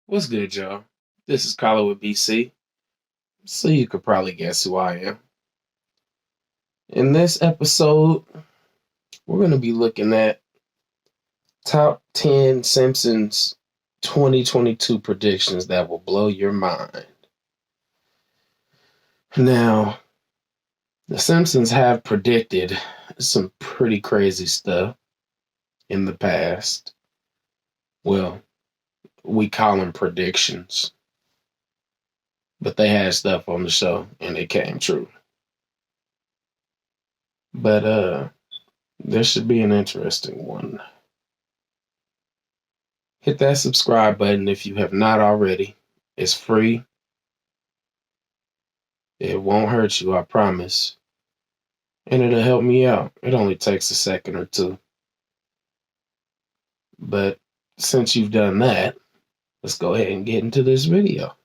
What's good, y'all? This is Carlo with BC, so you could probably guess who I am. In this episode, we're going to be looking at top 10 Simpsons 2022 predictions that will blow your mind. Now, the Simpsons have predicted some pretty crazy stuff in the past. Well, we call them predictions. But they had stuff on the show and it came true. But this should be an interesting one. Hit that subscribe button if you have not already. It's free. It won't hurt you, I promise. And it'll help me out. It only takes a second or two. But since you've done that, let's go ahead and get into this video.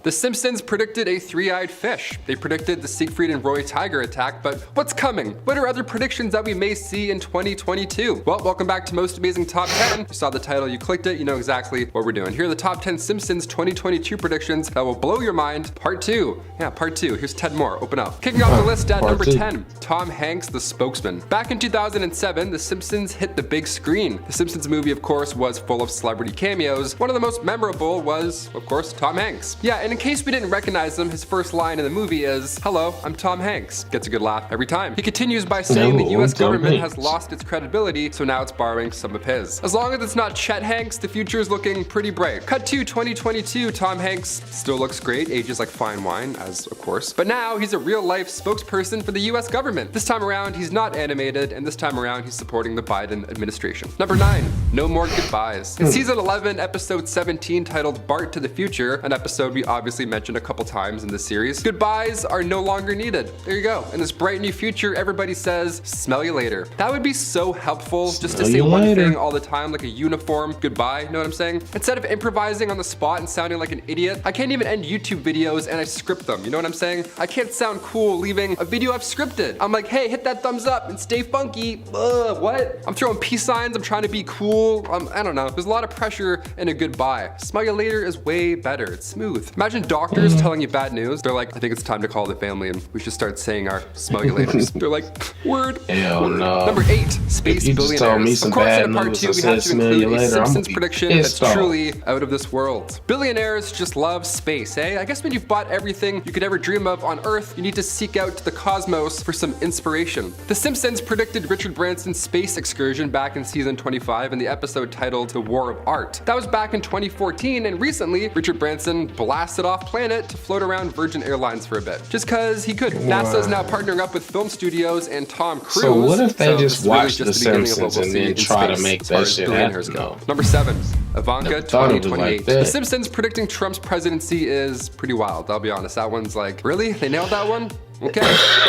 The Simpsons predicted a three-eyed fish. They predicted the Siegfried and Roy tiger attack, but what's coming? What are other predictions that we may see in 2022? Well, welcome back to Most Amazing Top 10. You saw the title, you clicked it, you know exactly what we're doing. Here are the top 10 Simpsons 2022 predictions that will blow your mind. Part 2. Yeah, part 2. Here's 10 more. Open up. Kicking off the list at number 10, Tom Hanks, the spokesman. Back in 2007, The Simpsons hit the big screen. The Simpsons movie, of course, was full of celebrity cameos. One of the most memorable was, of course, Tom Hanks. Yeah, and in case we didn't recognize him, his first line in the movie is, "Hello, I'm Tom Hanks." Gets a good laugh every time. He continues by saying the US government has lost its credibility, so now it's borrowing some of his. As long as it's not Chet Hanks, the future is looking pretty bright. Cut to 2022, Tom Hanks still looks great, ages like fine wine, as of course. But now he's a real-life spokesperson for the US government. This time around, he's not animated, and this time around, he's supporting the Biden administration. Number 9, no more goodbyes. In season 11, episode 17, titled Bart to the Future, an episode we obviously mentioned a couple times in this series, goodbyes are no longer needed. There you go. In this bright new future, everybody says, smell you later. That would be so helpful, just to say one thing all the time, like a uniform goodbye, know what I'm saying? Instead of improvising on the spot and sounding like an idiot, I can't even end YouTube videos and I script them, you know what I'm saying? I can't sound cool leaving a video I've scripted. I'm like, hey, hit that thumbs up and stay funky. What? I'm throwing peace signs, I'm trying to be cool. I don't know. There's a lot of pressure in a goodbye. Smell you later is way better. It's smooth. Imagine doctors telling you bad news. They're like, I think it's time to call the family and we should start saying our smell you laters. They're like, word. Hell no. Number 8, space billionaires. Of course, in part 2, we have to include a Simpsons prediction that's truly out of this world. Billionaires just love space, eh? I guess when you've bought everything you could ever dream of on Earth, you need to seek out to the cosmos for some inspiration. The Simpsons predicted Richard Branson's space excursion back in season 25 in the episode titled The War of Art. That was back in 2014, and recently, Richard Branson blasted off planet to float around Virgin Airlines for a bit. Just cause he could. NASA is now partnering up with film studios and Tom Cruise. So what if they just watch The Simpsons and then try to make that shit happen? No. Number 7, Ivanka 2028. The Simpsons predicting Trump's presidency is pretty wild, I'll be honest. That one's like, really? They nailed that one? Okay.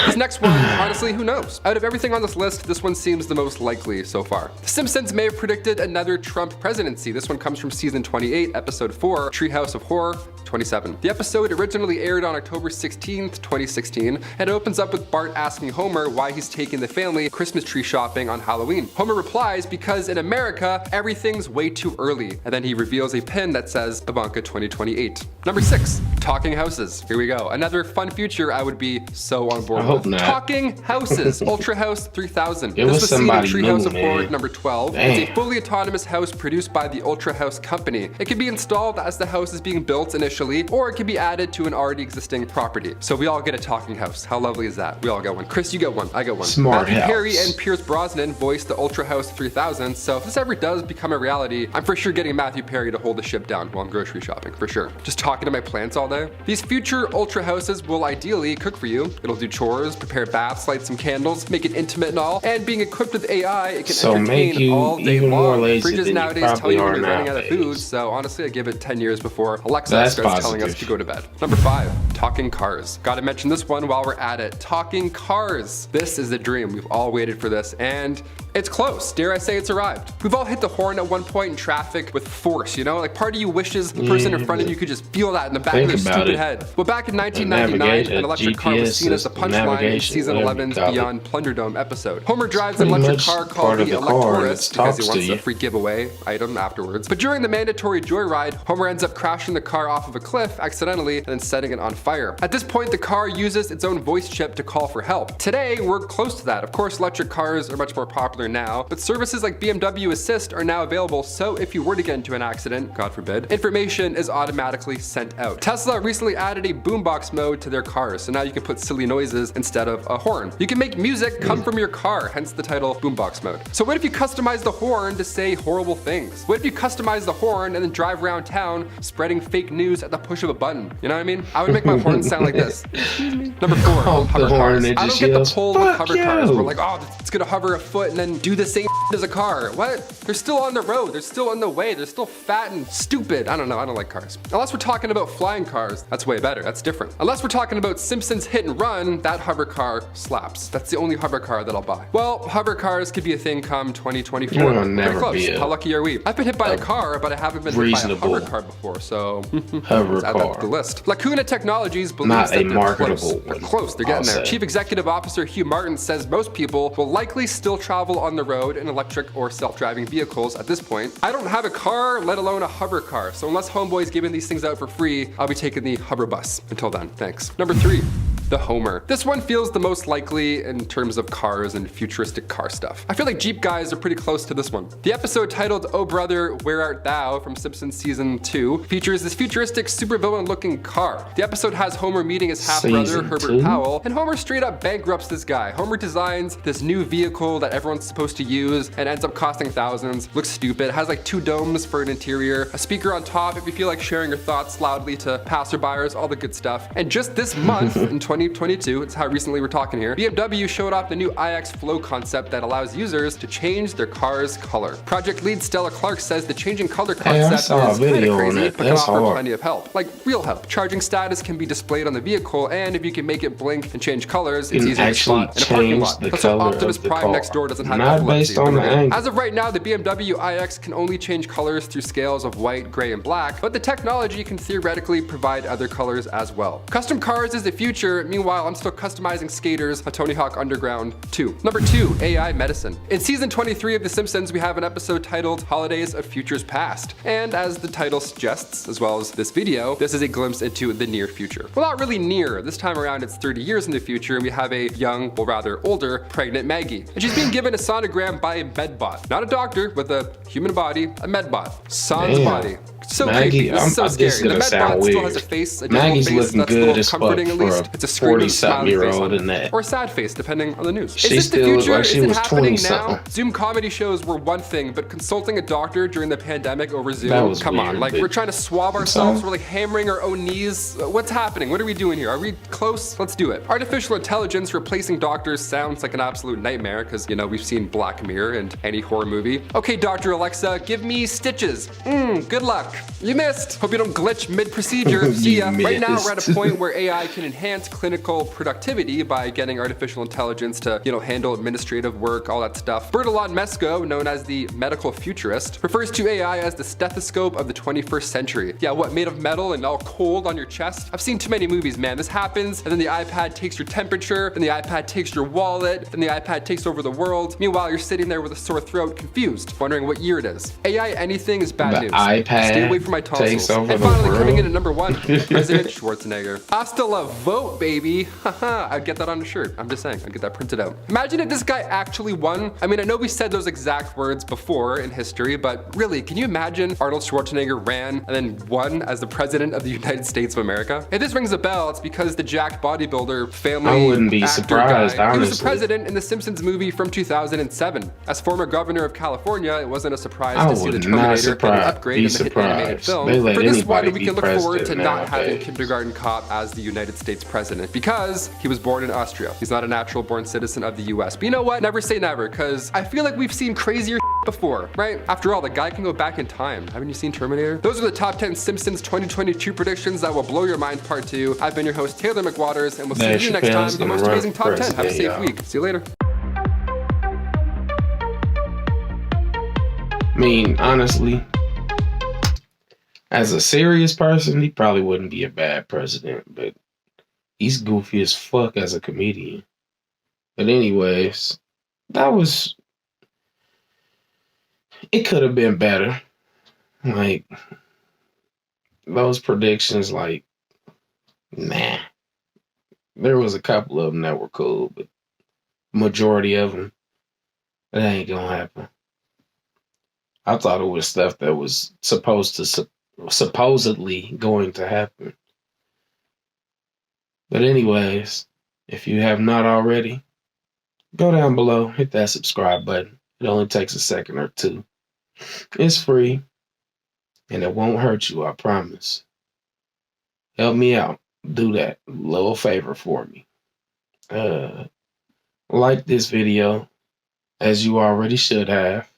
This next one, honestly, who knows? Out of everything on this list, this one seems the most likely so far. The Simpsons may have predicted another Trump presidency. This one comes from season 28, episode 4, Treehouse of Horror 27. The episode originally aired on October 16th, 2016, and it opens up with Bart asking Homer why he's taking the family Christmas tree shopping on Halloween. Homer replies, because in America, everything's way too early. And then he reveals a pin that says Ivanka 2028. Number 6, talking houses. Here we go. Another fun future I would be so on board with. Not. Talking houses. Ultra House 3000. This was seen in Treehouse of Horror number 12. Damn. It's a fully autonomous house produced by the Ultra House company. It can be installed as the house is being built initially, or it can be added to an already existing property. So we all get a talking house. How lovely is that? We all get one. Chris, you get one. I get one. Smart house. Perry and Pierce Brosnan voiced the Ultra House 3000, so if this ever does become a reality, I'm for sure getting Matthew Perry to hold the ship down while I'm grocery shopping, for sure. Just talking to my plants all day. These future Ultra Houses will ideally cook for you. It'll do chores, prepare baths, light some candles, make it intimate and all. And being equipped with AI, it can entertain all day long. Fridges nowadays tell you when you're running out of food, so honestly, I give it 10 years before Alexa starts telling us to go to bed. Number 5, talking cars. Gotta mention this one while we're at it. Talking cars. This is the dream. We've all waited for this, and It's close. Dare I say it's arrived. We've all hit the horn at one point in traffic with force, you know? Like part of you wishes the person in front of you could just feel that in the back of their stupid head. Well, back in 1999, an electric car was seen as the punchline in season 11's Beyond Plunderdome episode. Homer drives an electric car called the Electorus because he wants a free giveaway item afterwards. But during the mandatory joyride, Homer ends up crashing the car off of a cliff accidentally and then setting it on fire. At this point, the car uses its own voice chip to call for help. Today, we're close to that. Of course, electric cars are much more popular now, but services like BMW Assist are now available, so if you were to get into an accident, God forbid, information is automatically sent out. Tesla recently added a boombox mode to their cars, so now you can put silly noises instead of a horn. You can make music come from your car, hence the title boombox mode. So what if you customize the horn to say horrible things? What if you customize the horn and then drive around town spreading fake news at the push of a button? You know what I mean? I would make my horn sound like this. Number 4, hover cars. I don't get the pull with hover cars. We're like, oh, it's gonna hover a foot and then do the same as a car. What? They're still on the road. They're still on the way. They're still fat and stupid. I don't know. I don't like cars. Unless we're talking about flying cars, that's way better. That's different. Unless we're talking about Simpsons Hit and Run, that hover car slaps. That's the only hover car that I'll buy. Well, hover cars could be a thing come 2024. Pretty close. How lucky are we? I've been hit by a car, but I haven't been hit by a hover car before, so hover add that to the list. Lacuna Technologies believes that they're close. They're close. They're getting there. Chief Executive Officer Hugh Martin says most people will likely still travel on the road in electric or self-driving vehicles at this point. I don't have a car, let alone a hover car, so unless Homeboy's giving these things out for free, I'll be taking the hover bus. Until then, thanks. Number 3. The Homer. This one feels the most likely in terms of cars and futuristic car stuff. I feel like Jeep guys are pretty close to this one. The episode titled Oh Brother, Where Art Thou from Simpsons Season 2 features this futuristic supervillain looking car. The episode has Homer meeting his half-brother Herbert Powell, and Homer straight up bankrupts this guy. Homer designs this new vehicle that everyone's supposed to use and ends up costing thousands, looks stupid, has like 2 domes for an interior, a speaker on top if you feel like sharing your thoughts loudly to passerbyers, all the good stuff. And just this month in 2022, it's how recently we're talking here, BMW showed off the new iX Flow concept that allows users to change their car's color. Project lead Stella Clark says the changing color concept is kind of crazy, but can offer plenty of help. Like real help. Charging status can be displayed on the vehicle, and if you can make it blink and change colors, it's easier to spot in a parking lot. That's why Optimus Prime next door doesn't have epilepsy. As of right now, the BMW iX can only change colors through scales of white, gray, and black, but the technology can theoretically provide other colors as well. Custom cars is the future. Meanwhile, I'm still customizing skaters on Tony Hawk Underground 2. Number 2, AI medicine. In season 23 of The Simpsons, we have an episode titled Holidays of Futures Past. And as the title suggests, as well as this video, this is a glimpse into the near future. Well, not really near. This time around, it's 30 years in the future, and we have a young, well rather older, pregnant Maggie. And she's being given a sonogram by a medbot. Not a doctor with a human body, a medbot. Sans body. So Maggie, creepy. This is so scary. The medbot still has a face, a Maggie's face that's a little comforting at least. It's a screaming smiley face on it. Or a sad face, depending on the news. Is this the future? Is it happening now? Zoom comedy shows were one thing, but consulting a doctor during the pandemic over Zoom, come on. Like, we're trying to swab ourselves, we're like hammering our own knees. What's happening? What are we doing here? Are we close? Let's do it. Artificial intelligence replacing doctors sounds like an absolute nightmare, because, you know, we've seen Black Mirror and any horror movie. Okay, Dr. Alexa, give me stitches. Good luck. You missed. Hope you don't glitch mid-procedure. See ya. Right now, we're at a point where AI can enhance clinical productivity by getting artificial intelligence to, you know, handle administrative work, all that stuff. Bertolon Mesco, known as the medical futurist, refers to AI as the stethoscope of the 21st century. Yeah, what, made of metal and all cold on your chest? I've seen too many movies, man. This happens, and then the iPad takes your temperature, and the iPad takes your wallet, and the iPad takes over the world. Meanwhile, you're sitting there with a sore throat, confused, wondering what year it is. AI anything is bad news. Stay away from my tonsils. And finally, coming in at number 1, President Schwarzenegger. Hasta la vote, baby. Haha, I'd get that on a shirt. I'm just saying, I'd get that printed out. Imagine if this guy actually won. I mean, I know we said those exact words before in history, but really, can you imagine Arnold Schwarzenegger ran and then won as the President of the United States of America? If this rings a bell, it's because the jacked bodybuilder family I wouldn't be surprised, honestly. He was the president in the Simpsons movie from 2007. As former governor of California, it wasn't a surprise to see the Terminator get an upgrade in the hit animated film. For this one, we can look forward to not having Kindergarten Cop as the United States president because he was born in Austria. He's not a natural born citizen of the US. But you know what? Never say never, because I feel like we've seen crazier before, right? After all, the guy can go back in time. Haven't you seen Terminator? Those are the top 10 Simpsons 2022 predictions that will blow your mind, part 2. I've been your host, Taylor McWaters, and we'll see you next time. The most amazing top 10. Have a safe week. See you later. I mean, honestly, as a serious person, he probably wouldn't be a bad president, but he's goofy as fuck as a comedian. But anyways, that was it could have been better. Like those predictions, like nah. There was a couple of them that were cool, but majority of them, that ain't gonna happen. I thought it was stuff that was supposedly going to happen. But anyways, if you have not already, go down below, hit that subscribe button. It only takes a second or two. It's free, and it won't hurt you, I promise. Help me out. Do that little favor for me. Like this video, as you already should have.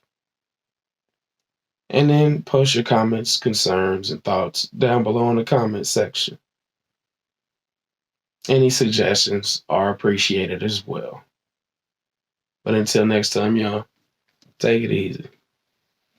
And then post your comments, concerns, and thoughts down below in the comment section. Any suggestions are appreciated as well. But until next time, y'all, take it easy.